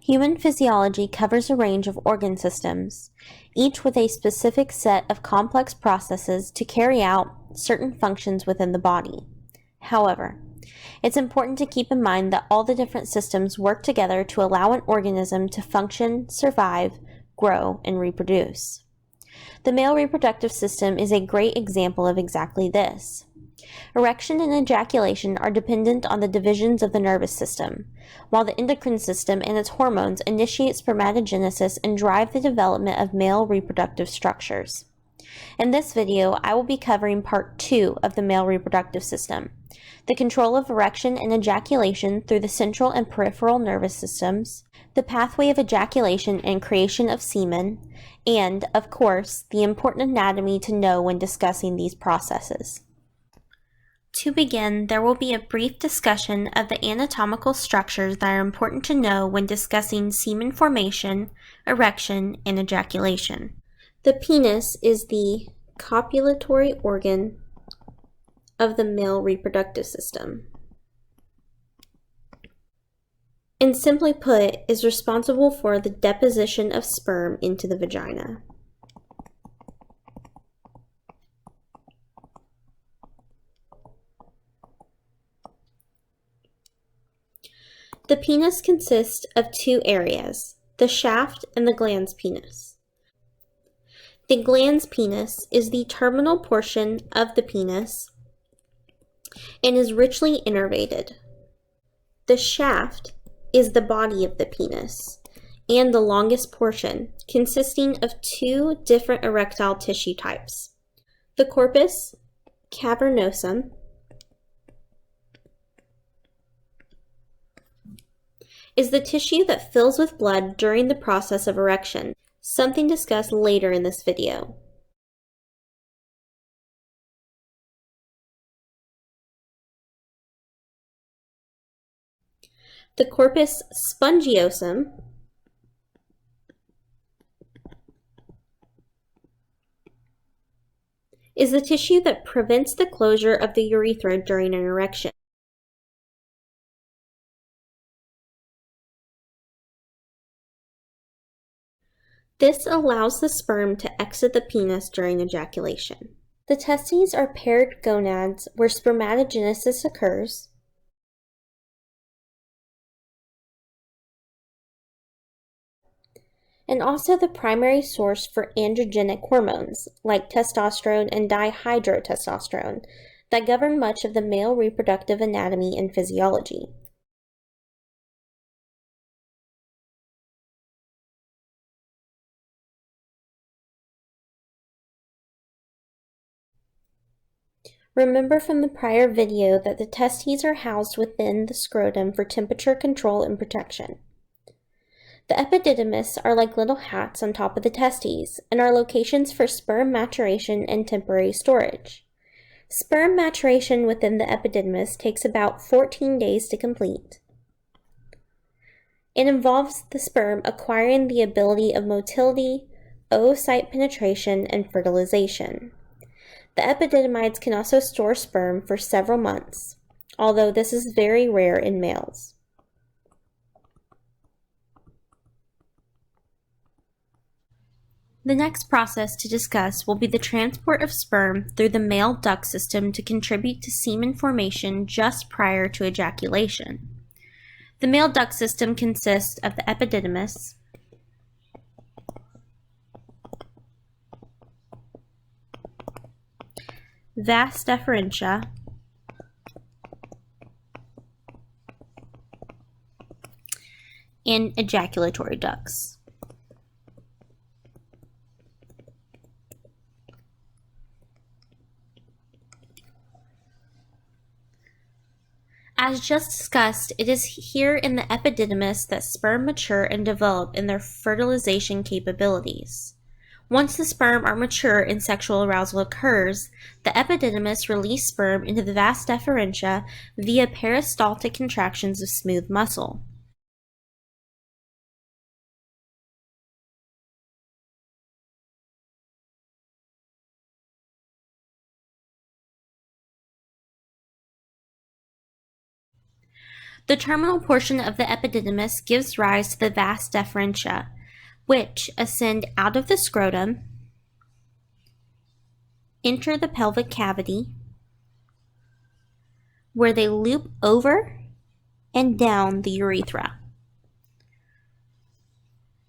Human physiology covers a range of organ systems, each with a specific set of complex processes to carry out certain functions within the body. However, it's important to keep in mind that all the different systems work together to allow an organism to function, survive, grow, and reproduce. The male reproductive system is a great example of exactly this. Erection and ejaculation are dependent on the divisions of the nervous system, while the endocrine system and its hormones initiate spermatogenesis and drive the development of male reproductive structures. In this video, I will be covering part 2 of the male reproductive system, the control of erection and ejaculation through the central and peripheral nervous systems, the pathway of ejaculation and creation of semen, and, of course, the important anatomy to know when discussing these processes. To begin, there will be a brief discussion of the anatomical structures that are important to know when discussing semen formation, erection, and ejaculation. The penis is the copulatory organ of the male reproductive system, and simply put, is responsible for the deposition of sperm into the vagina. The penis consists of two areas, the shaft and the glans penis. The glans penis is the terminal portion of the penis and is richly innervated. The shaft is the body of the penis and the longest portion, consisting of two different erectile tissue types. The corpus cavernosum is the tissue that fills with blood during the process of erection, something discussed later in this video. The corpus spongiosum is the tissue that prevents the closure of the urethra during an erection. This allows the sperm to exit the penis during ejaculation. The testes are paired gonads where spermatogenesis occurs, and also the primary source for androgenic hormones like testosterone and dihydrotestosterone that govern much of the male reproductive anatomy and physiology. Remember from the prior video that the testes are housed within the scrotum for temperature control and protection. The epididymis are like little hats on top of the testes and are locations for sperm maturation and temporary storage. Sperm maturation within the epididymis takes about 14 days to complete. It involves the sperm acquiring the ability of motility, oocyte penetration, and fertilization. The epididymides can also store sperm for several months, although this is very rare in males. The next process to discuss will be the transport of sperm through the male duct system to contribute to semen formation just prior to ejaculation. The male duct system consists of the epididymis, vas deferentia, and ejaculatory ducts. As just discussed, it is here in the epididymis that sperm mature and develop in their fertilization capabilities. Once the sperm are mature and sexual arousal occurs, the epididymis release sperm into the vas deferentia via peristaltic contractions of smooth muscle. The terminal portion of the epididymis gives rise to the vas deferentia, which ascend out of the scrotum, enter the pelvic cavity, where they loop over and down the urethra.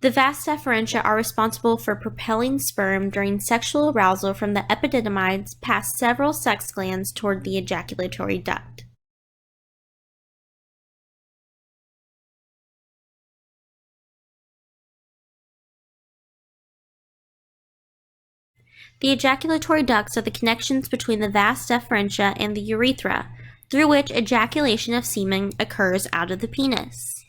The vas deferentia are responsible for propelling sperm during sexual arousal from the epididymides past several sex glands toward the ejaculatory duct. The ejaculatory ducts are the connections between the vas deferentia and the urethra, through which ejaculation of semen occurs out of the penis.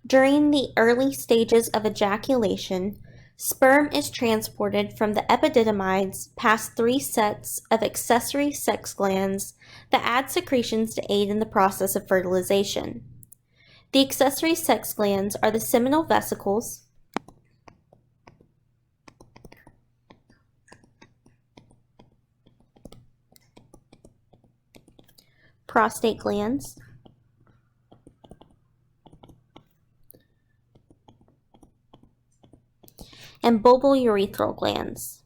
During the early stages of ejaculation, sperm is transported from the epididymides past 3 sets of accessory sex glands that add secretions to aid in the process of fertilization. The accessory sex glands are the seminal vesicles, prostate glands, and bulbourethral glands.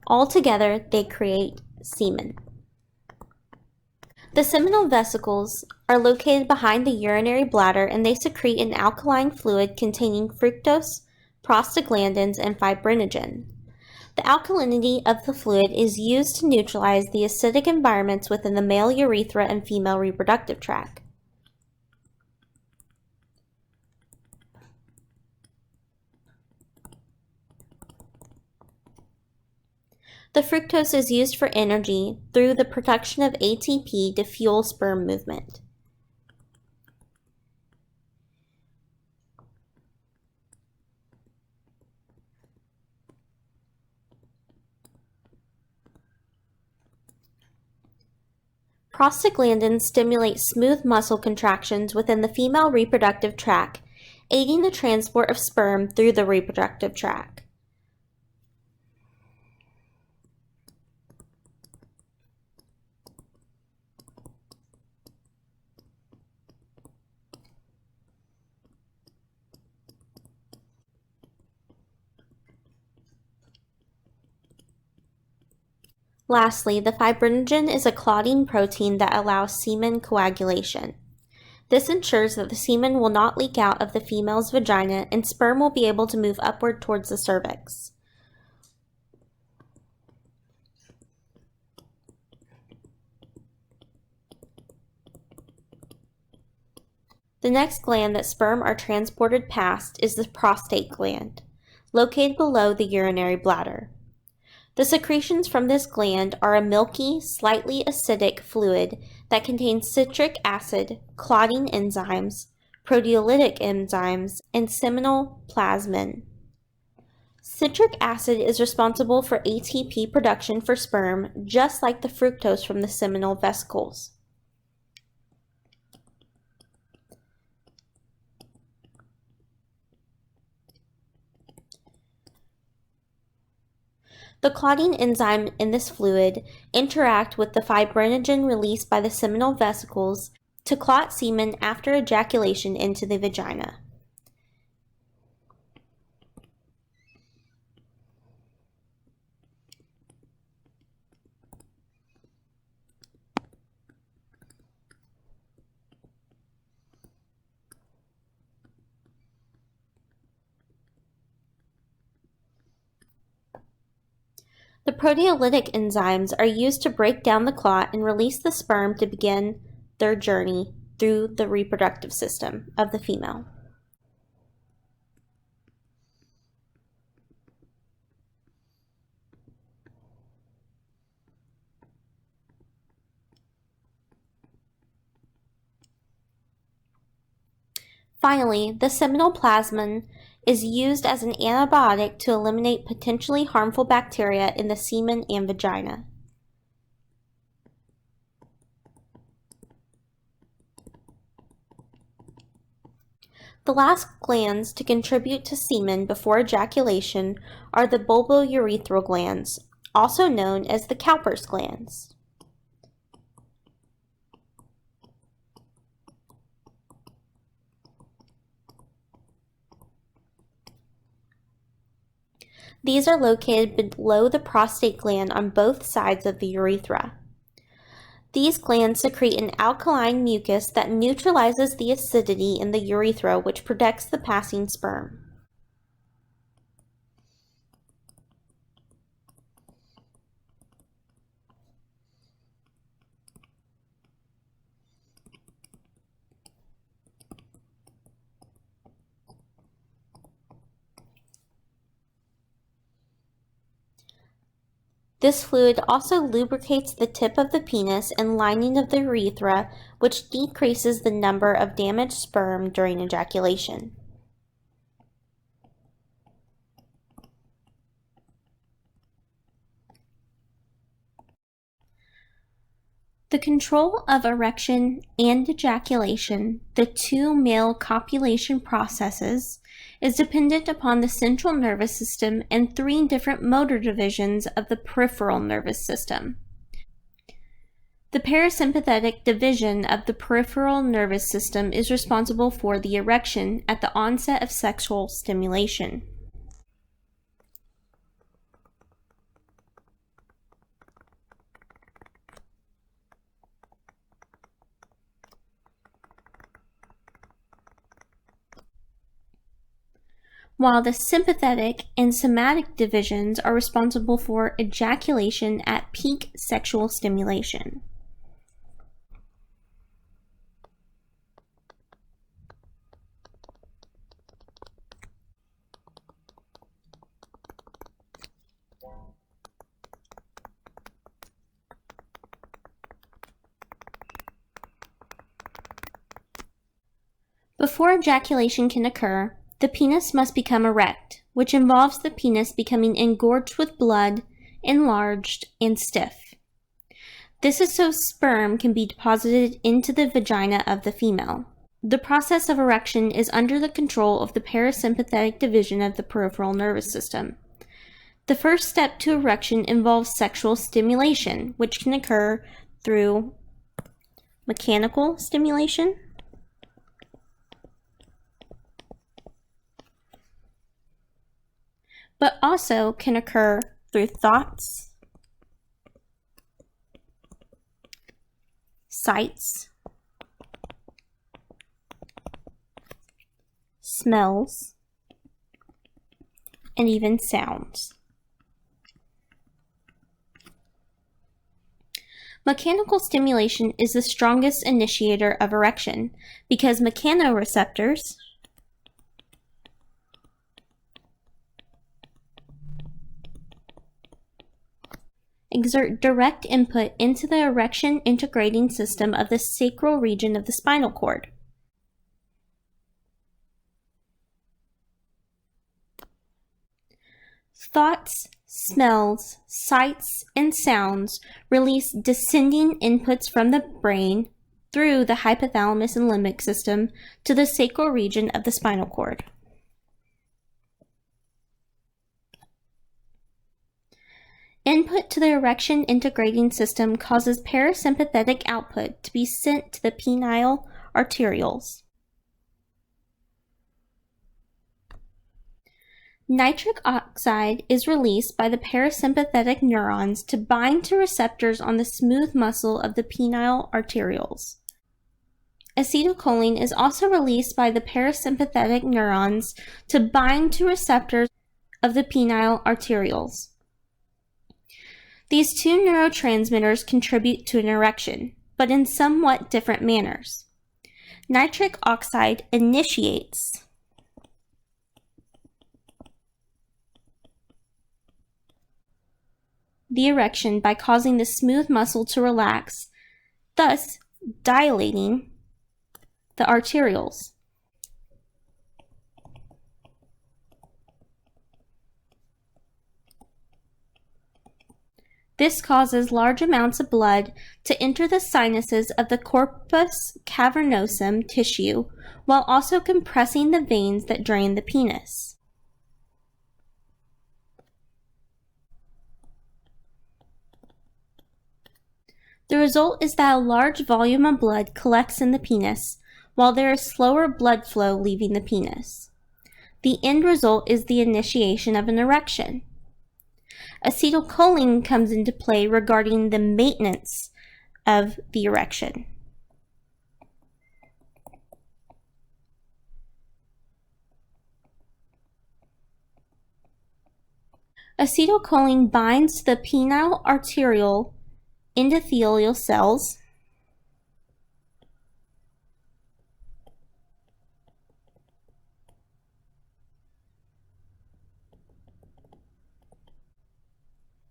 Altogether, they create semen. The seminal vesicles are located behind the urinary bladder, and they secrete an alkaline fluid containing fructose, prostaglandins, and fibrinogen. The alkalinity of the fluid is used to neutralize the acidic environments within the male urethra and female reproductive tract. The fructose is used for energy through the production of ATP to fuel sperm movement. Prostaglandins stimulate smooth muscle contractions within the female reproductive tract, aiding the transport of sperm through the reproductive tract. Lastly, the fibrinogen is a clotting protein that allows semen coagulation. This ensures that the semen will not leak out of the female's vagina and sperm will be able to move upward towards the cervix. The next gland that sperm are transported past is the prostate gland, located below the urinary bladder. The secretions from this gland are a milky, slightly acidic fluid that contains citric acid, clotting enzymes, proteolytic enzymes, and seminal plasmin. Citric acid is responsible for ATP production for sperm, just like the fructose from the seminal vesicles. The clotting enzyme in this fluid interact with the fibrinogen released by the seminal vesicles to clot semen after ejaculation into the vagina. The proteolytic enzymes are used to break down the clot and release the sperm to begin their journey through the reproductive system of the female. Finally, the seminal plasmin is used as an antibiotic to eliminate potentially harmful bacteria in the semen and vagina. The last glands to contribute to semen before ejaculation are the bulbourethral glands, also known as the Cowper's glands. These are located below the prostate gland on both sides of the urethra. These glands secrete an alkaline mucus that neutralizes the acidity in the urethra, which protects the passing sperm. This fluid also lubricates the tip of the penis and lining of the urethra, which decreases the number of damaged sperm during ejaculation. The control of erection and ejaculation, the two male copulation processes, is dependent upon the central nervous system and three different motor divisions of the peripheral nervous system. The parasympathetic division of the peripheral nervous system is responsible for the erection at the onset of sexual stimulation. While the sympathetic and somatic divisions are responsible for ejaculation at peak sexual stimulation. Before ejaculation can occur, the penis must become erect, which involves the penis becoming engorged with blood, enlarged, and stiff. This is so sperm can be deposited into the vagina of the female. The process of erection is under the control of the parasympathetic division of the peripheral nervous system. The first step to erection involves sexual stimulation, which can occur through mechanical stimulation, but also can occur through thoughts, sights, smells, and even sounds. Mechanical stimulation is the strongest initiator of erection because mechanoreceptors exert direct input into the erection integrating system of the sacral region of the spinal cord. Thoughts, smells, sights, and sounds release descending inputs from the brain through the hypothalamus and limbic system to the sacral region of the spinal cord. Input to the erection integrating system causes parasympathetic output to be sent to the penile arterioles. Nitric oxide is released by the parasympathetic neurons to bind to receptors on the smooth muscle of the penile arterioles. Acetylcholine is also released by the parasympathetic neurons to bind to receptors of the penile arterioles. These two neurotransmitters contribute to an erection, but in somewhat different manners. Nitric oxide initiates the erection by causing the smooth muscle to relax, thus dilating the arterioles. This causes large amounts of blood to enter the sinuses of the corpus cavernosum tissue while also compressing the veins that drain the penis. The result is that a large volume of blood collects in the penis, while there is slower blood flow leaving the penis. The end result is the initiation of an erection. Acetylcholine comes into play regarding the maintenance of the erection. Acetylcholine binds to the penile arterial endothelial cells,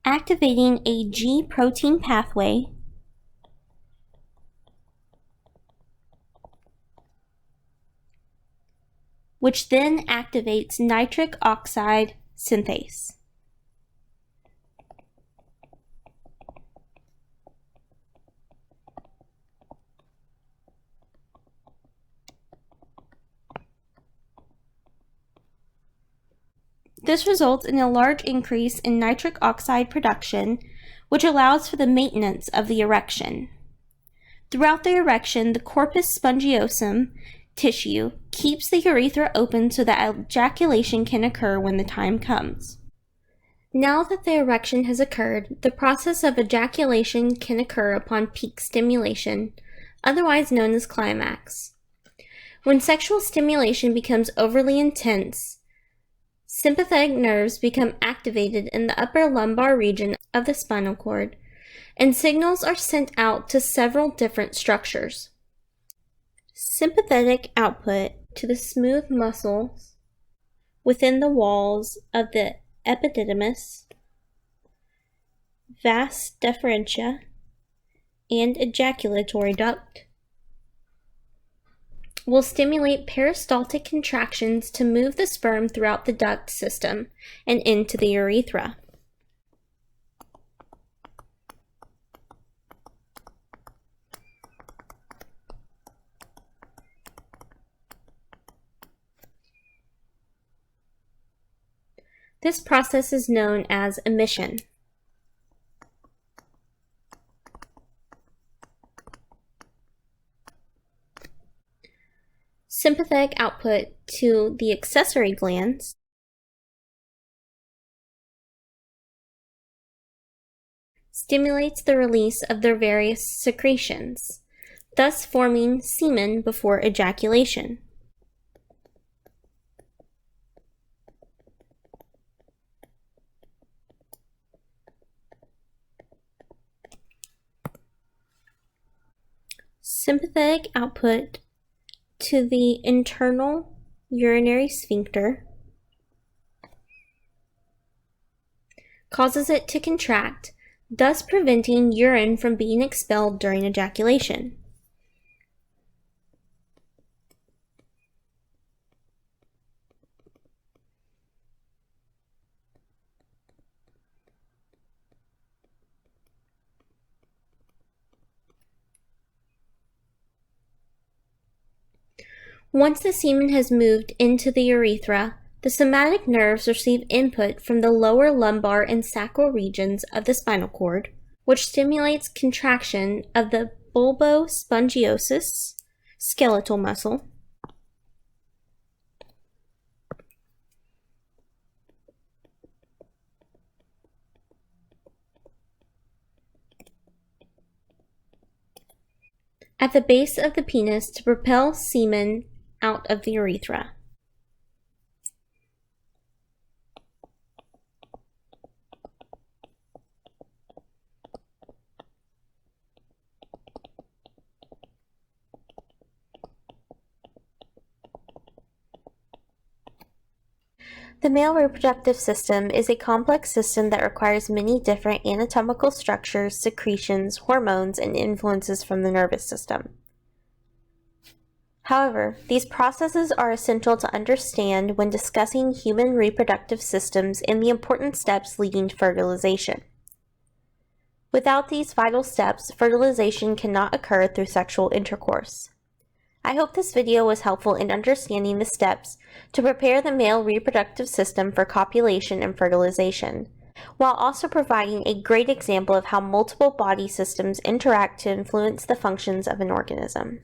activating a G protein pathway, which then activates nitric oxide synthase. This results in a large increase in nitric oxide production, which allows for the maintenance of the erection. Throughout the erection, the corpus spongiosum tissue keeps the urethra open so that ejaculation can occur when the time comes. Now that the erection has occurred, the process of ejaculation can occur upon peak stimulation, otherwise known as climax. When sexual stimulation becomes overly intense, sympathetic nerves become activated in the upper lumbar region of the spinal cord, and signals are sent out to several different structures. Sympathetic output to the smooth muscles within the walls of the epididymis, vas deferentia, and ejaculatory duct will stimulate peristaltic contractions to move the sperm throughout the duct system and into the urethra. This process is known as emission. Sympathetic output to the accessory glands stimulates the release of their various secretions, thus forming semen before ejaculation. Sympathetic output to the internal urinary sphincter causes it to contract, thus preventing urine from being expelled during ejaculation. Once the semen has moved into the urethra, the somatic nerves receive input from the lower lumbar and sacral regions of the spinal cord, which stimulates contraction of the bulbospongiosus skeletal muscle, at the base of the penis to propel semen out of the urethra. The male reproductive system is a complex system that requires many different anatomical structures, secretions, hormones, and influences from the nervous system. However, these processes are essential to understand when discussing human reproductive systems and the important steps leading to fertilization. Without these vital steps, fertilization cannot occur through sexual intercourse. I hope this video was helpful in understanding the steps to prepare the male reproductive system for copulation and fertilization, while also providing a great example of how multiple body systems interact to influence the functions of an organism.